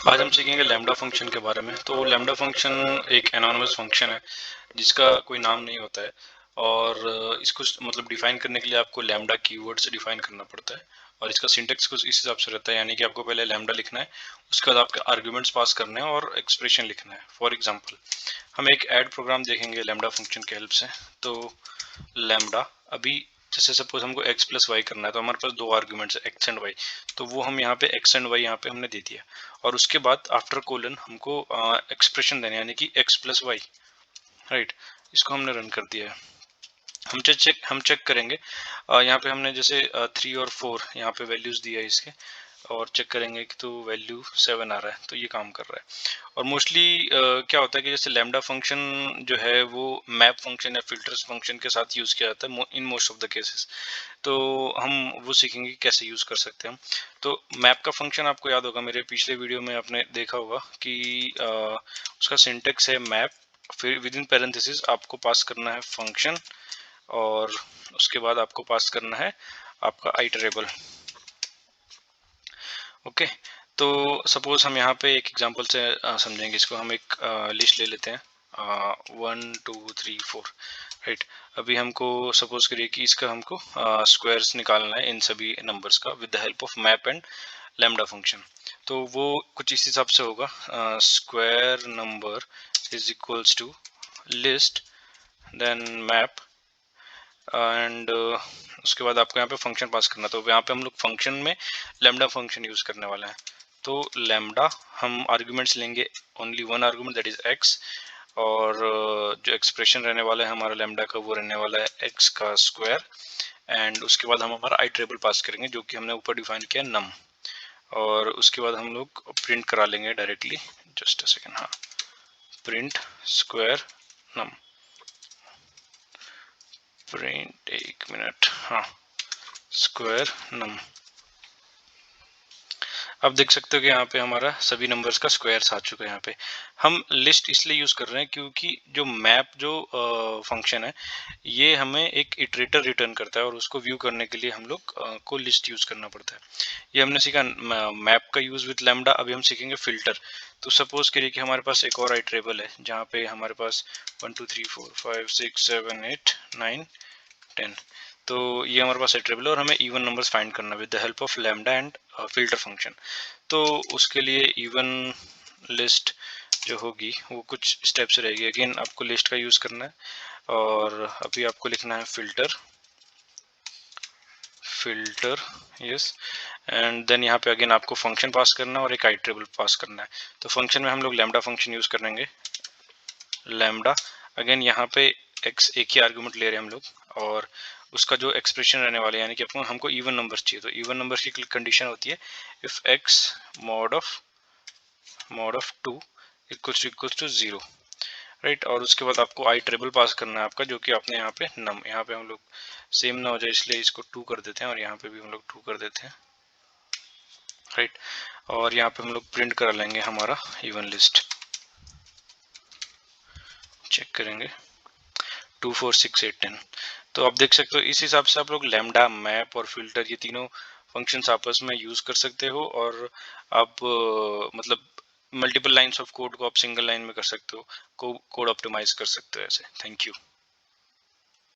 आज हम सीखेंगे लैम्डा फंक्शन के बारे में। तो लैम्डा फंक्शन एक एनोनिमस फंक्शन है जिसका कोई नाम नहीं होता है, और इसको मतलब डिफाइन करने के लिए आपको लैम्डा कीवर्ड से डिफाइन करना पड़ता है। और इसका सिंटेक्स कुछ इस हिसाब से रहता है, यानी कि आपको पहले लैम्डा लिखना है, उसके बाद आपके आर्ग्यूमेंट्स पास करने हैं और एक्सप्रेशन लिखना है। फॉर एग्जांपल हम एक ऐड प्रोग्राम देखेंगे लैम्डा फंक्शन के हेल्प से। तो लैम्डा अभी जैसे सपोज हमको x प्लस वाई करना है, तो हमारे पास दो आर्ग्यूमेंट्स है x एंड y। तो वो हम यहाँ पे x एंड y यहाँ पे हमने दे दिया, और उसके बाद आफ्टर कोलन हमको एक्सप्रेशन देने, यानी कि x प्लस वाई, राइट। इसको हमने रन कर दिया है। हम चेक करेंगे, यहाँ पे हमने जैसे 3 और 4 यहाँ पे वैल्यूज दिया है इसके, और चेक करेंगे कि तो वैल्यू 7 आ रहा है, तो ये काम कर रहा है। और मोस्टली क्या होता है कि जैसे लैम्डा फंक्शन जो है वो मैप फंक्शन या फिल्टर्स फंक्शन के साथ यूज़ किया जाता है in most of the cases. तो हम वो सीखेंगे कि कैसे यूज़ कर सकते हैं हम। तो मैप का फंक्शन आपको याद होगा, मेरे पिछले वीडियो में आपने देखा होगा कि उसका सिंटेक्स है मैप, फिर विद इन पैरेंथेसिस आपको पास करना है फंक्शन, और उसके बाद आपको पास करना है आपका आइटरेबल। ओके, तो सपोज हम यहाँ पे एक एग्जांपल से समझेंगे इसको। हम एक लिस्ट ले लेते हैं 1 2 3 4, राइट। अभी हमको सपोज करिए कि इसका हमको स्क्वायर्स निकालना है इन सभी नंबर्स का with the help of map and lambda function. तो वो कुछ इस हिसाब से होगा, square number is equals to list then map, and उसके बाद आपको यहाँ पे फंक्शन पास करना। तो यहाँ पे हम लोग फंक्शन में लैम्डा फंक्शन यूज करने वाला है। तो लैम्डा हम आर्ग्यूमेंट्स लेंगे, only one argument that is x, और जो एक्सप्रेशन रहने वाला है हमारा लैम्डा का वो रहने वाला है एक्स का स्क्वायर, एंड उसके बाद हम हमारा आइटरेबल पास करेंगे जो कि हमने ऊपर डिफाइन किया नम, और उसके बाद हम लोग प्रिंट करा लेंगे डायरेक्टली। जस्ट अ सेकेंड, हाँ, प्रिंट स्क्वायर नम, प्रिंट, एक मिनट, हाँ, स्क्वायर नम। अब देख सकते हो कि यहाँ पे हमारा सभी नंबर्स का स्क्वायर्स आ चुका है। यहाँ पे हम लिस्ट इसलिए यूज कर रहे हैं क्योंकि जो मैप जो फंक्शन है ये हमें एक इटरेटर रिटर्न करता है, और उसको व्यू करने के लिए हम लोग को लिस्ट यूज करना पड़ता है। ये हमने सीखा मैप का यूज विद लैम्डा। अभी हम सीखेंगे फिल्टर। तो सपोज करिए कि हमारे पास एक और आइटरेबल है जहाँ पे हमारे पास 1 2 3 4 5 6 7 8 9 10। तो ये हमारे पास आइटरेबल है, और हमें इवन नंबर्स फाइंड करना with the help of lambda and filter function. तो उसके लिए इवन लिस्ट जो होगी वो कुछ स्टेप्स रहेगी। अगेन आपको लिस्ट का यूज करना है, और अभी आपको लिखना है फिल्टर, यस, एंड देन यहाँ पे अगेन आपको फंक्शन पास करना है और एक आइटरेबल पास करना है। तो फंक्शन में हम लोग लैम्डा फंक्शन यूज करेंगे, लैम्डा। अगेन यहाँ पे x एक ही आर्गुमेंट ले रहे हैं हम लोग, और उसका जो एक्सप्रेशन रहने वाला है, यानी कि हमको इवन नंबर्स चाहिए। तो इवन नंबर्स की कंडीशन होती है if x mod of 2 equals to 0, right. और उसके बाद आपको आई ट्रेबल पास करना है आपका, जो कि आपने यहाँ पे नम, यहाँ पे हम लोग सेम ना हो जाए इसलिए इसको 2 कर देते हैं, और यहाँ पे भी हम लोग 2 कर देते हैं, राइट। और यहाँ पे हम लोग प्रिंट करा लेंगे हमारा इवन लिस्ट। चेक करेंगे 2 4 6 8 10। तो आप देख सकते हो इस हिसाब से आप लोग लैम्डा, मैप और फिल्टर ये तीनों फंक्शंस आपस में यूज कर सकते हो, और आप मतलब मल्टीपल लाइंस ऑफ कोड को आप सिंगल लाइन में कर सकते हो, कोड ऑप्टिमाइज कर सकते हो ऐसे। Thank you.